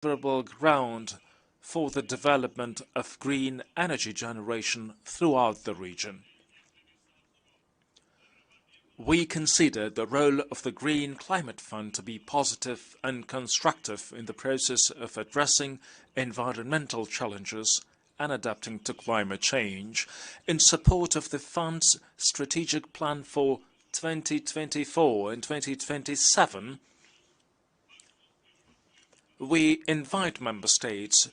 favorable ground for the development of green energy generation throughout the region. We consider the role of the Green Climate Fund to be positive and constructive in the process of addressing environmental challenges and adapting to climate change. In support of the Fund's strategic plan for 2024 and 2027, we invite member states,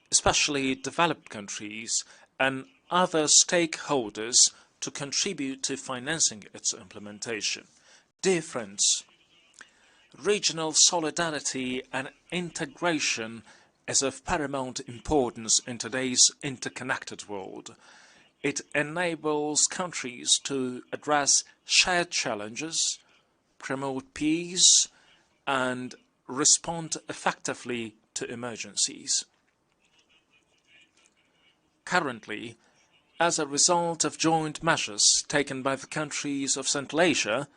especially developed countries, and other stakeholders to contribute to financing its implementation. Dear friends, regional solidarity and integration is of paramount importance in today's interconnected world. It enables countries to address shared challenges, promote peace, and respond effectively to emergencies. Currently, as a result of joint measures taken by the countries of Central Asia,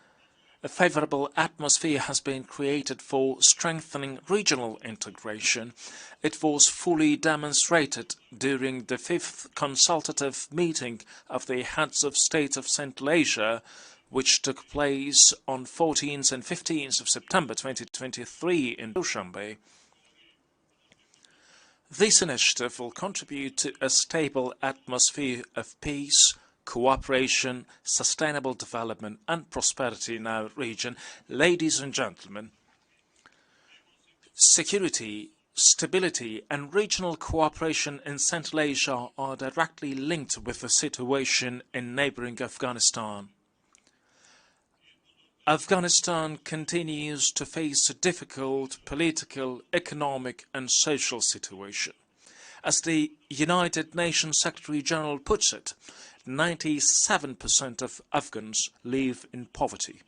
a favorable atmosphere has been created for strengthening regional integration. It was fully demonstrated during the 5th consultative meeting of the heads of state of Central Asia, which took place on 14th and 15th of September 2023 in Dushanbe. This initiative will contribute to a stable atmosphere of peace, cooperation, sustainable development and prosperity in our region. Ladies and gentlemen, security, stability and regional cooperation in Central Asia are directly linked with the situation in neighboring Afghanistan. Afghanistan continues to face a difficult political, economic and social situation. As the United Nations Secretary-General puts it, 97% of Afghans live in poverty.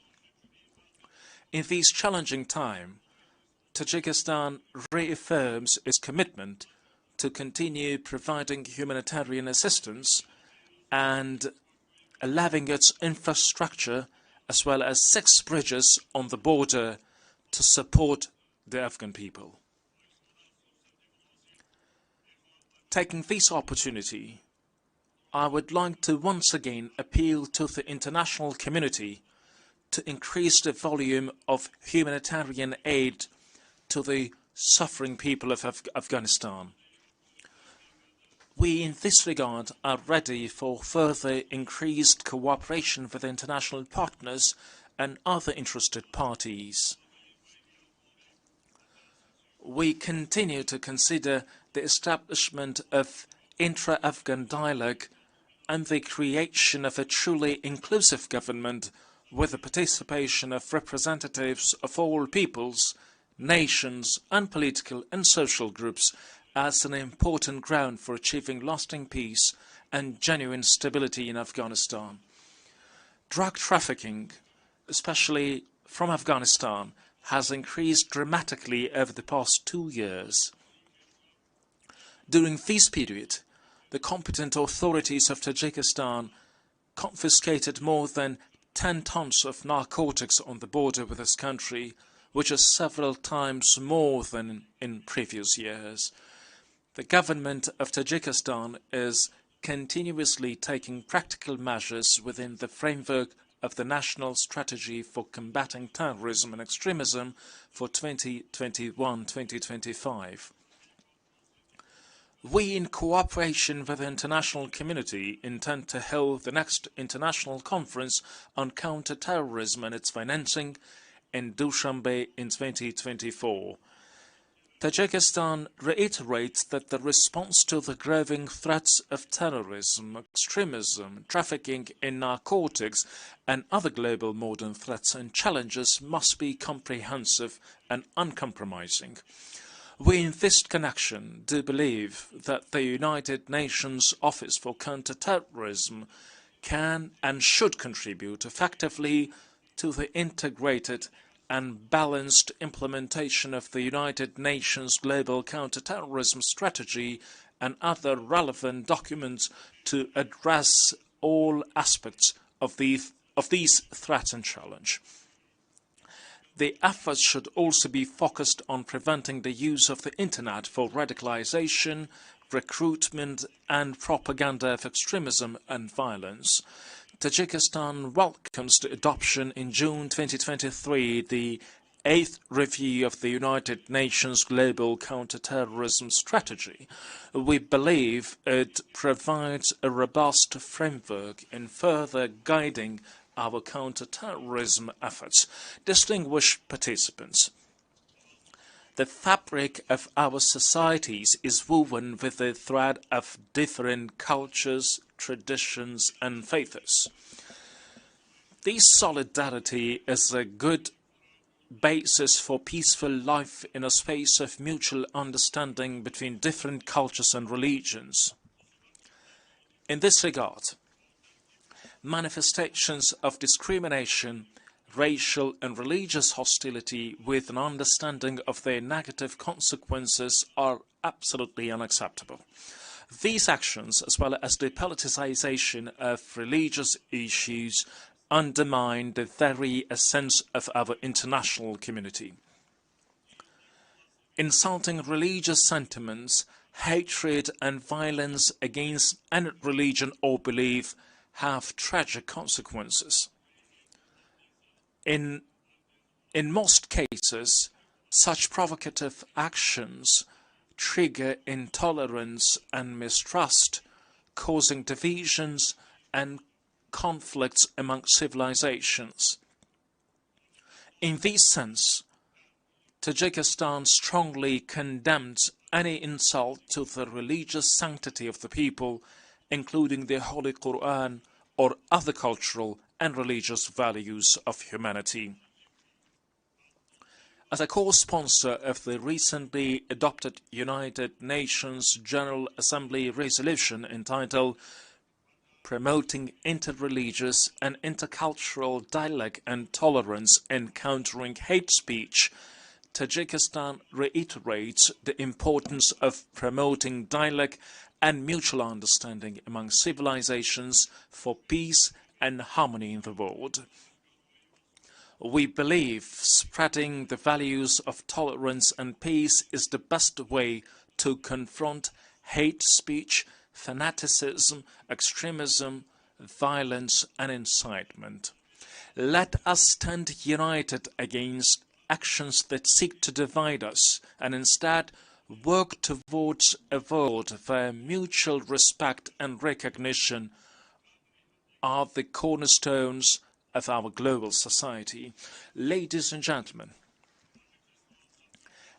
In this challenging time, Tajikistan reaffirms its commitment to continue providing humanitarian assistance and allowing its infrastructure as well as 6 bridges on the border to support the Afghan people. Taking this opportunity, I would like to once again appeal to the international community to increase the volume of humanitarian aid to the suffering people of Afghanistan. We in this regard are ready for further increased cooperation with international partners and other interested parties. We continue to consider the establishment of intra-Afghan dialogue and the creation of a truly inclusive government with the participation of representatives of all peoples, nations and political and social groups as an important ground for achieving lasting peace and genuine stability in Afghanistan. Drug trafficking, especially from Afghanistan, has increased dramatically over the past 2 years. During this period, the competent authorities of Tajikistan confiscated more than 10 tons of narcotics on the border with this country, which is several times more than in previous years. The government of Tajikistan is continuously taking practical measures within the framework of the National Strategy for Combating Terrorism and Extremism for 2021-2025. We, in cooperation with the international community, intend to hold the next international conference on counter-terrorism and its financing in Dushanbe in 2024. Tajikistan reiterates that the response to the growing threats of terrorism, extremism, trafficking in narcotics and other global modern threats and challenges must be comprehensive and uncompromising. We in this connection do believe that the United Nations Office for Counter-Terrorism can and should contribute effectively to the integrated and balanced implementation of the United Nations Global Counterterrorism Strategy and other relevant documents to address all aspects of these threats and challenges. The efforts should also be focused on preventing the use of the internet for radicalization, recruitment and propaganda of extremism and violence. Tajikistan welcomes the adoption in June 2023 the 8th review of the United Nations Global Counterterrorism Strategy. We believe it provides a robust framework in further guiding our counterterrorism efforts. Distinguished participants, the fabric of our societies is woven with the thread of different cultures, traditions and faiths. This solidarity is a good basis for peaceful life in a space of mutual understanding between different cultures and religions. In this regard, manifestations of discrimination, racial and religious hostility with an understanding of their negative consequences are absolutely unacceptable. These actions, as well as the politicization of religious issues, undermine the very essence of our international community. Insulting religious sentiments, hatred and violence against any religion or belief have tragic consequences. In most cases, such provocative actions trigger intolerance and mistrust, causing divisions and conflicts among civilizations. In this sense, Tajikistan strongly condemns any insult to the religious sanctity of the people, including the Holy Quran or other cultural and religious values of humanity. As a co-sponsor of the recently adopted United Nations General Assembly resolution entitled Promoting Interreligious and Intercultural Dialogue and Tolerance and Countering Hate Speech, Tajikistan reiterates the importance of promoting dialogue and mutual understanding among civilizations for peace and harmony in the world. We believe spreading the values of tolerance and peace is the best way to confront hate speech, fanaticism, extremism, violence and incitement. Let us stand united against actions that seek to divide us and instead work towards a world where mutual respect and recognition are the cornerstones of our global society. Ladies and gentlemen,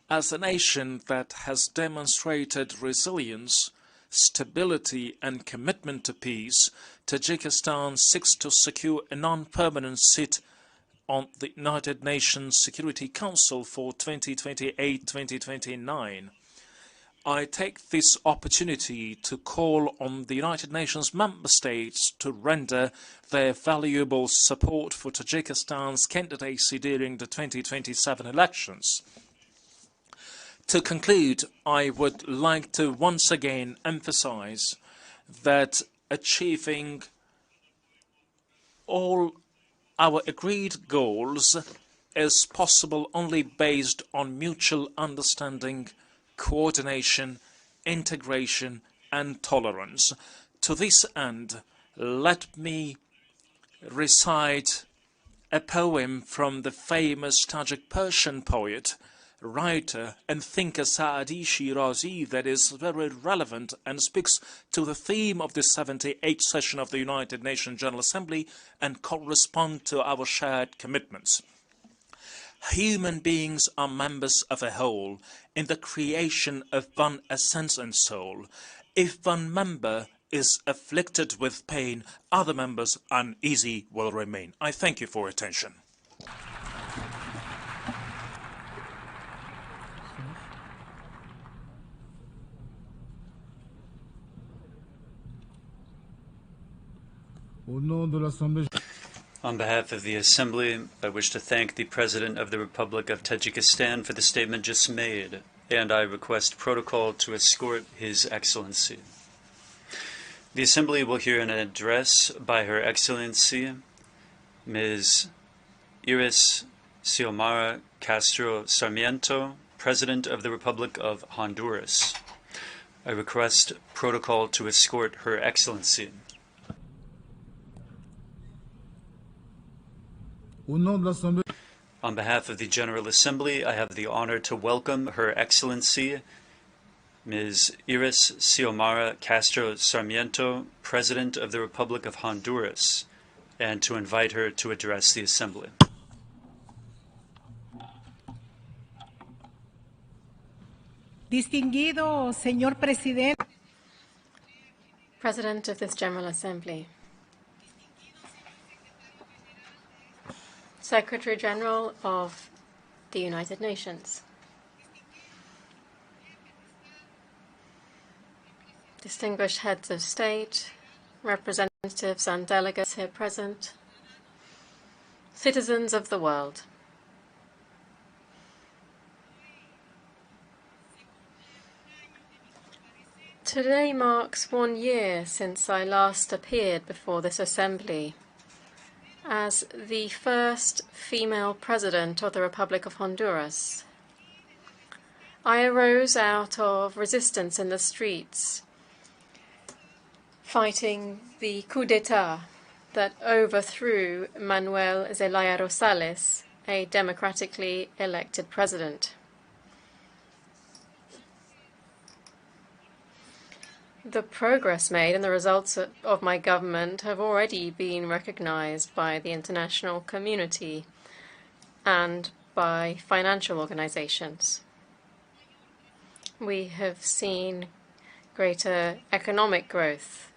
as a nation that has demonstrated resilience, stability and commitment to peace, Tajikistan seeks to secure a non-permanent seat on the United Nations Security Council for 2028-2029. I take this opportunity to call on the United Nations member states to render their valuable support for Tajikistan's candidacy during the 2027 elections. To conclude, I would like to once again emphasize that achieving all our agreed goals is possible only based on mutual understanding, coordination, integration and tolerance. To this end, let me recite a poem from the famous Tajik Persian poet, writer and thinker Saadi Shirazi that is very relevant and speaks to the theme of the 78th session of the United Nations General Assembly and correspond to our shared commitments. Human beings are members of a whole in the creation of one essence and soul. If one member is afflicted with pain, other members uneasy will remain. I thank you for your attention. On behalf of the Assembly, I wish to thank the President of the Republic of Tajikistan for the statement just made, and I request protocol to escort His Excellency. The Assembly will hear an address by Her Excellency, Ms. Iris Xiomara Castro Sarmiento, President of the Republic of Honduras. I request protocol to escort Her Excellency. On behalf of the General Assembly, I have the honor to welcome Her Excellency, Ms. Iris Xiomara Castro Sarmiento, President of the Republic of Honduras, and to invite her to address the Assembly. Distinguido señor presidente, President of this General Assembly, Secretary General of the United Nations, distinguished heads of state, representatives and delegates here present, citizens of the world. Today marks 1 year since I last appeared before this Assembly as the first female President of the Republic of Honduras. I arose out of resistance in the streets, fighting the coup d'etat that overthrew Manuel Zelaya Rosales, a democratically elected president. The progress made and the results of my government have already been recognized by the international community and by financial organizations. We have seen greater economic growth,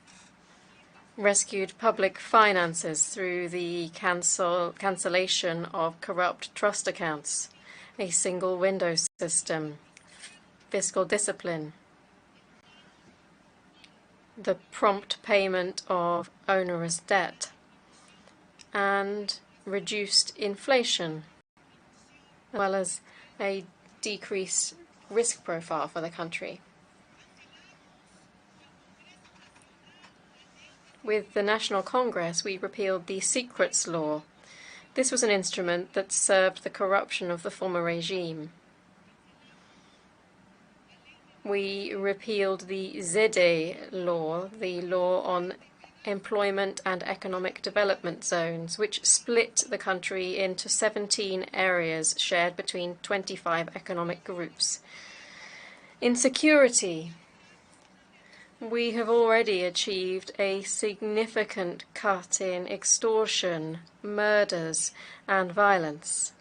rescued public finances through the cancellation of corrupt trust accounts, a single window system, fiscal discipline, the prompt payment of onerous debt, and reduced inflation, as well as a decreased risk profile for the country. With the National Congress, we repealed the Secrets Law. This was an instrument that served the corruption of the former regime. We repealed the ZEDE law, the law on employment and economic development zones, which split the country into 17 areas shared between 25 economic groups. In security, we have already achieved a significant cut in extortion, murders, and violence.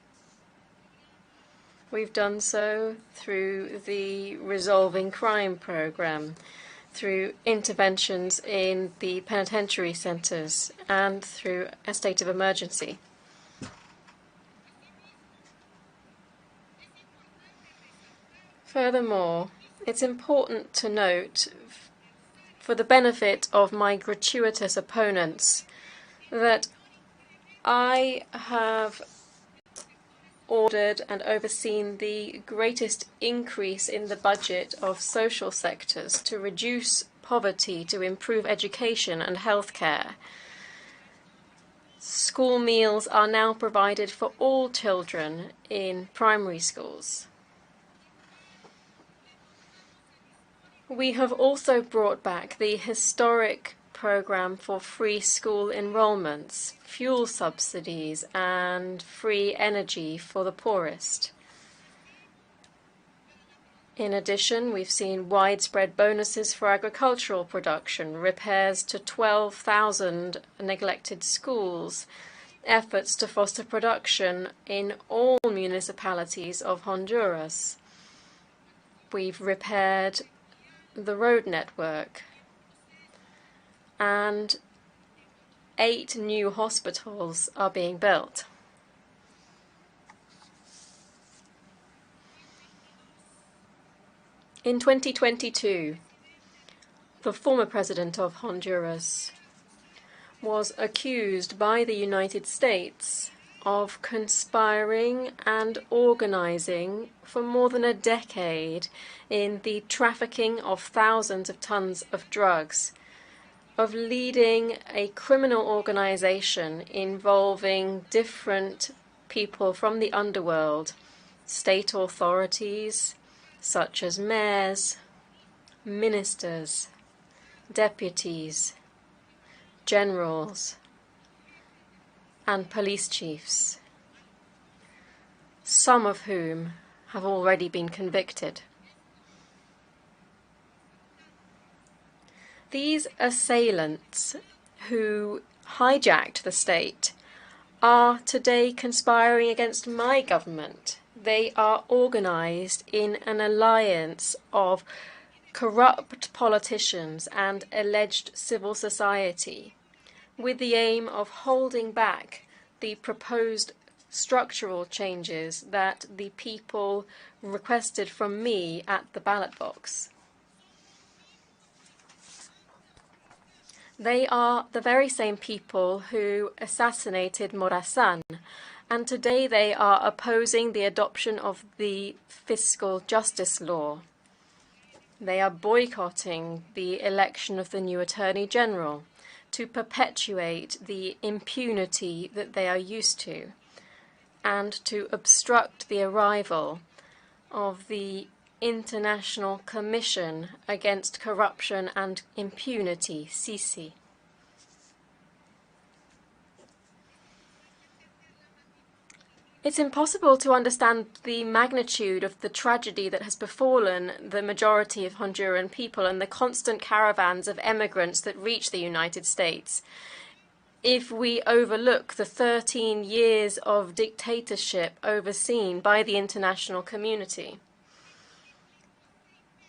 We've done so through the Resolving Crime program, through interventions in the penitentiary centers, and through a state of emergency. Furthermore, it's important to note, for the benefit of my gratuitous opponents, that I have ordered and overseen the greatest increase in the budget of social sectors to reduce poverty, to improve education and healthcare. School meals are now provided for all children in primary schools. We have also brought back the historic program for free school enrollments, fuel subsidies, and free energy for the poorest. In addition, we've seen widespread bonuses for agricultural production, repairs to 12,000 neglected schools, efforts to foster production in all municipalities of Honduras. We've repaired the road network, and 8 new hospitals are being built. In 2022, the former president of Honduras was accused by the United States of conspiring and organizing for more than a decade in the trafficking of thousands of tons of drugs, of leading a criminal organization involving different people from the underworld, state authorities such as mayors, ministers, deputies, generals, and police chiefs, some of whom have already been convicted. These assailants who hijacked the state are today conspiring against my government. They are organized in an alliance of corrupt politicians and alleged civil society, with the aim of holding back the proposed structural changes that the people requested from me at the ballot box. They are the very same people who assassinated Morazán, and today they are opposing the adoption of the fiscal justice law. They are boycotting the election of the new Attorney General to perpetuate the impunity that they are used to, and to obstruct the arrival of the International Commission Against Corruption and Impunity, CICI. It's impossible to understand the magnitude of the tragedy that has befallen the majority of Honduran people and the constant caravans of emigrants that reach the United States if we overlook the 13 years of dictatorship overseen by the international community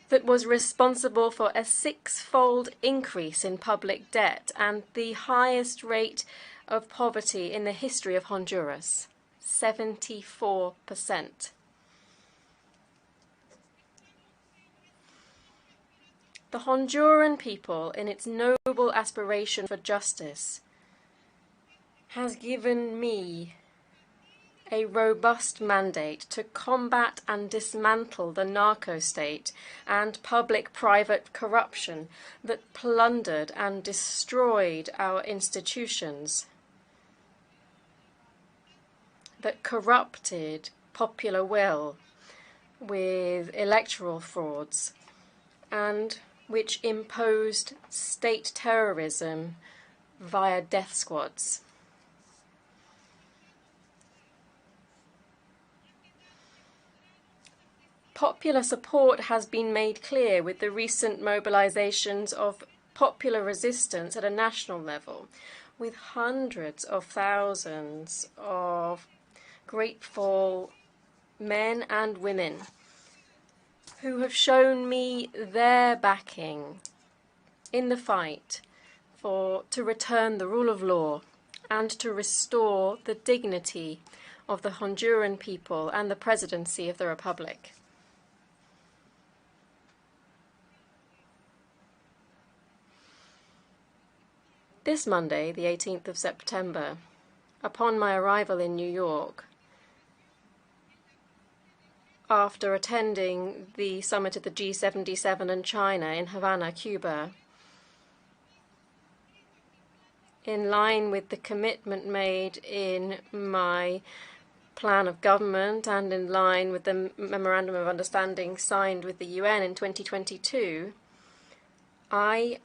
that was responsible for a six-fold increase in public debt and the highest rate of poverty in the history of Honduras, 74%. The Honduran people, in its noble aspiration for justice, has given me a robust mandate to combat and dismantle the narco-state and public-private corruption that plundered and destroyed our institutions, that corrupted popular will with electoral frauds, and which imposed state terrorism via death squads. Popular support has been made clear with the recent mobilizations of popular resistance at a national level, with hundreds of thousands of grateful men and women who have shown me their backing in the fight to return the rule of law and to restore the dignity of the Honduran people and the presidency of the Republic. This Monday, the 18th of September, upon my arrival in New York, after attending the summit of the G77 in China in Havana, Cuba, in line with the commitment made in my plan of government and in line with the Memorandum of Understanding signed with the UN in 2022, I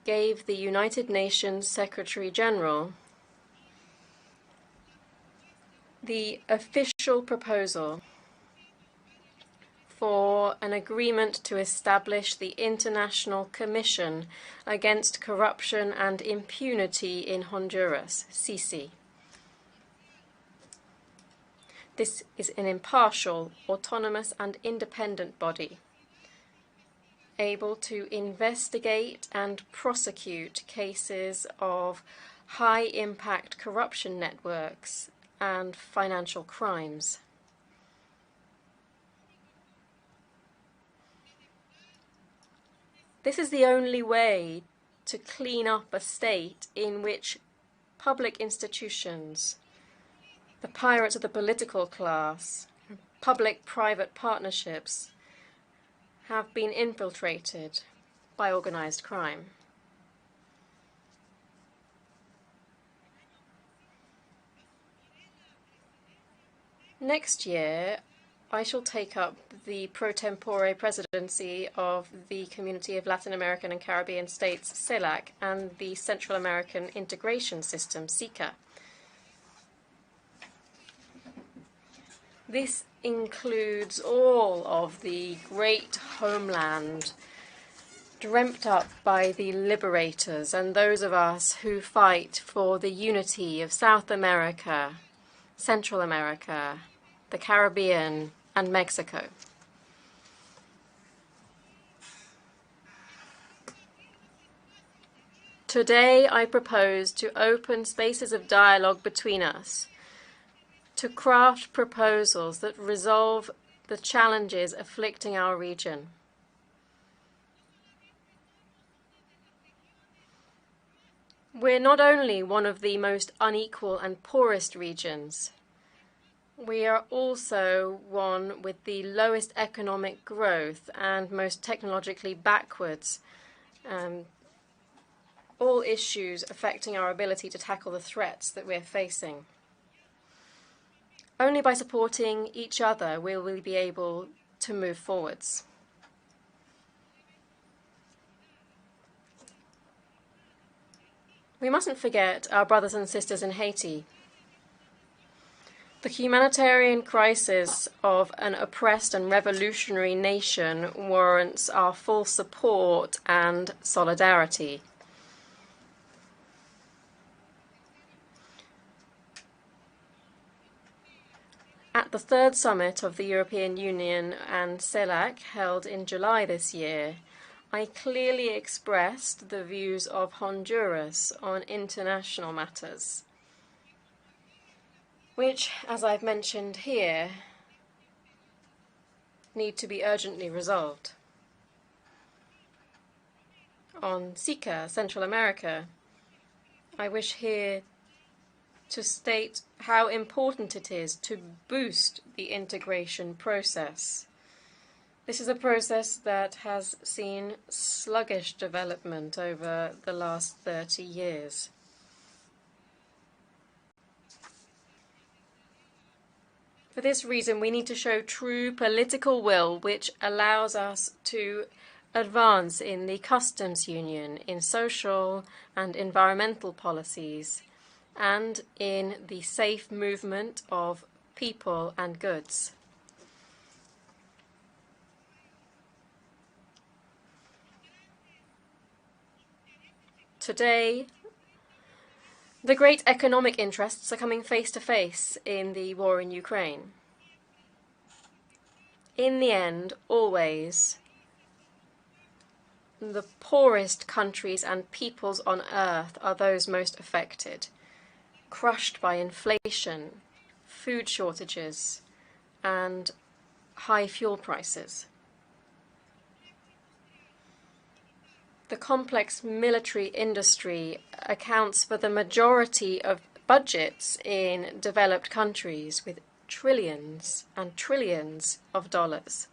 gave the United Nations Secretary General the official proposal for an agreement to establish the International Commission Against Corruption and Impunity in Honduras, CICI. This is an impartial, autonomous, and independent body, able to investigate and prosecute cases of high-impact corruption networks and financial crimes. This is the only way to clean up a state in which public institutions, the pirates of the political class, public-private partnerships, have been infiltrated by organized crime. Next year, I shall take up the pro tempore presidency of the Community of Latin American and Caribbean States, CELAC, and the Central American Integration System, SICA. This includes all of the great homeland dreamt up by the liberators and those of us who fight for the unity of South America, Central America, the Caribbean, and Mexico. Today, I propose to open spaces of dialogue between us, to craft proposals that resolve the challenges afflicting our region. We're not only one of the most unequal and poorest regions, we are also one with the lowest economic growth and most technologically backwards, all issues affecting our ability to tackle the threats that we're facing. Only by supporting each other will we be able to move forwards. We mustn't forget our brothers and sisters in Haiti. The humanitarian crisis of an oppressed and revolutionary nation warrants our full support and solidarity. At the third summit of the European Union and CELAC, held in July this year, I clearly expressed the views of Honduras on international matters, which, as I've mentioned here, need to be urgently resolved. On SICA, Central America, I wish here to state how important it is to boost the integration process. This is a process that has seen sluggish development over the last 30 years. For this reason, we need to show true political will, which allows us to advance in the customs union, in social and environmental policies, and in the safe movement of people and goods. Today, the great economic interests are coming face to face in the war in Ukraine. In the end, always, the poorest countries and peoples on earth are those most affected, crushed by inflation, food shortages, and high fuel prices. The complex military industry accounts for the majority of budgets in developed countries, with trillions and trillions of dollars.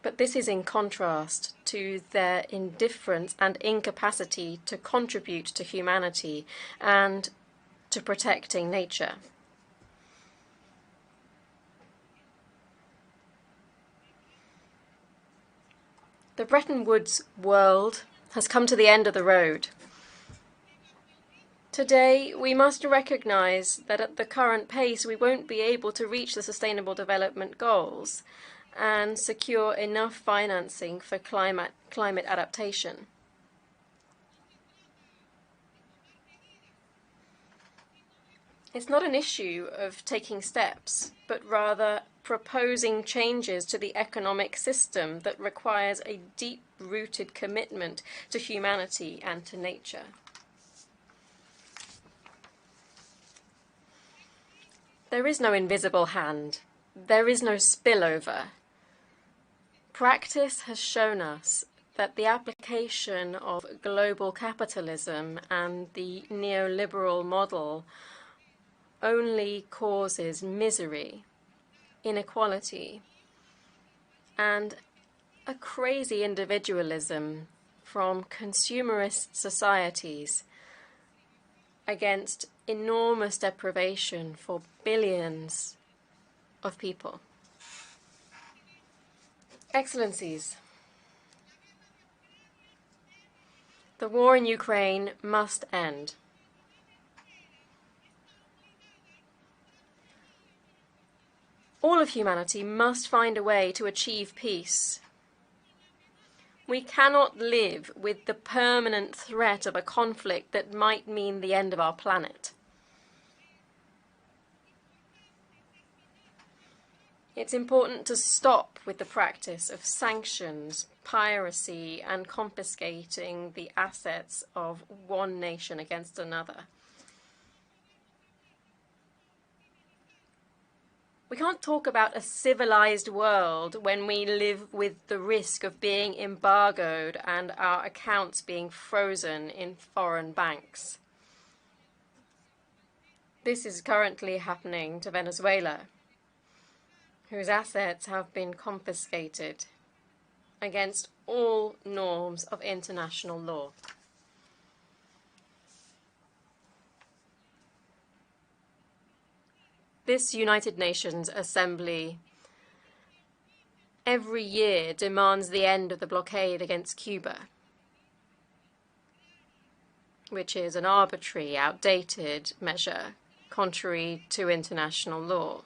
But this is in contrast to their indifference and incapacity to contribute to humanity and to protecting nature. The Bretton Woods world has come to the end of the road. Today, we must recognize that at the current pace, we won't be able to reach the Sustainable Development Goals and secure enough financing for climate adaptation. It's not an issue of taking steps, but rather proposing changes to the economic system that requires a deep-rooted commitment to humanity and to nature. There is no invisible hand. There is no spillover. Practice has shown us that the application of global capitalism and the neoliberal model only causes misery, inequality, and a crazy individualism from consumerist societies against enormous deprivation for billions of people. Excellencies, the war in Ukraine must end. All of humanity must find a way to achieve peace. We cannot live with the permanent threat of a conflict that might mean the end of our planet. It's important to stop with the practice of sanctions, piracy, and confiscating the assets of one nation against another. We can't talk about a civilized world when we live with the risk of being embargoed and our accounts being frozen in foreign banks. This is currently happening to Venezuela, whose assets have been confiscated against all norms of international law. This United Nations Assembly every year demands the end of the blockade against Cuba, which is an arbitrary, outdated measure contrary to international law.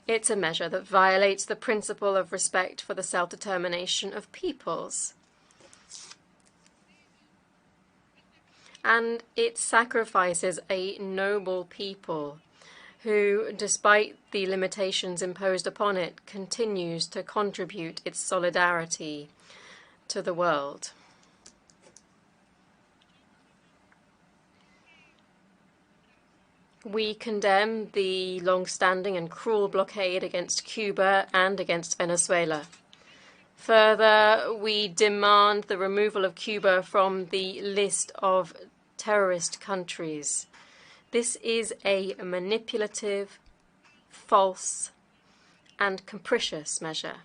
It's a measure that violates the principle of respect for the self-determination of peoples. And it sacrifices a noble people who, despite the limitations imposed upon it, continues to contribute its solidarity to the world. We condemn the long-standing and cruel blockade against Cuba and against Venezuela. Further, we demand the removal of Cuba from the list of terrorist countries. This is a manipulative, false, and capricious measure.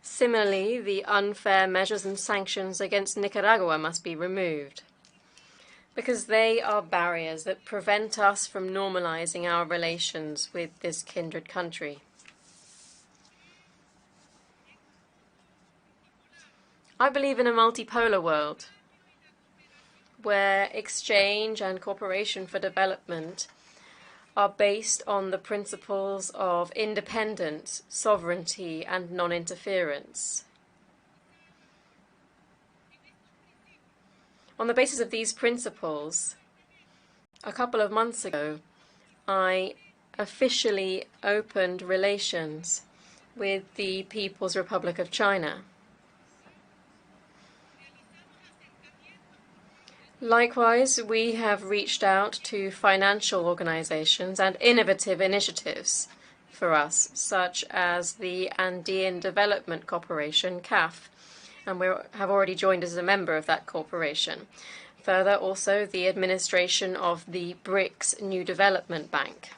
Similarly, the unfair measures and sanctions against Nicaragua must be removed, because they are barriers that prevent us from normalizing our relations with this kindred country. I believe in a multipolar world where exchange and cooperation for development are based on the principles of independence, sovereignty, and non-interference. On the basis of these principles, a couple of months ago, I officially opened relations with the People's Republic of China. Likewise, we have reached out to financial organizations and innovative initiatives for us, such as the Andean Development Corporation, CAF, and we have already joined as a member of that corporation. Further, also the administration of the BRICS New Development Bank.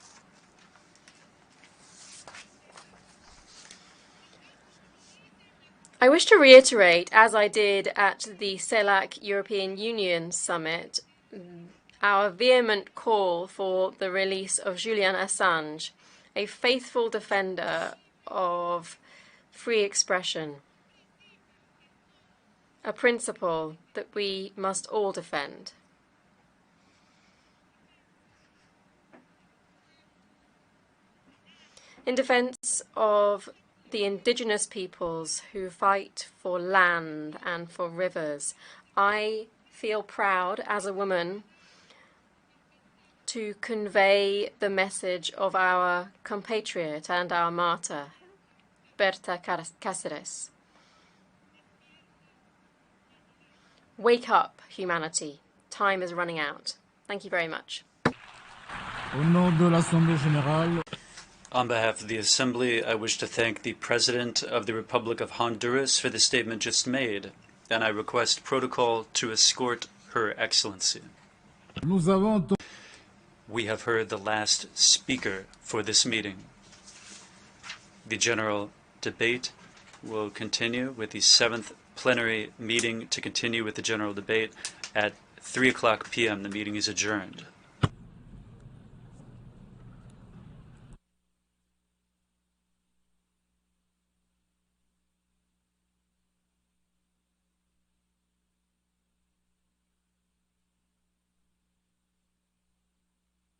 I wish to reiterate, as I did at the CELAC European Union Summit, our vehement call for the release of Julian Assange, a faithful defender of free expression, a principle that we must all defend. In defense of the indigenous peoples who fight for land and for rivers, I feel proud as a woman to convey the message of our compatriot and our martyr, Berta Cáceres. Wake up, humanity. Time is running out. Thank you very much. Au nom de l'Assemblée générale, On behalf of the Assembly, I wish to thank the President of the Republic of Honduras for the statement just made, and I request protocol to escort Her Excellency. nous avons We have heard the last speaker for this meeting. The general debate will continue with the 7th plenary meeting to continue with the general debate at 3:00 p.m. The meeting is adjourned.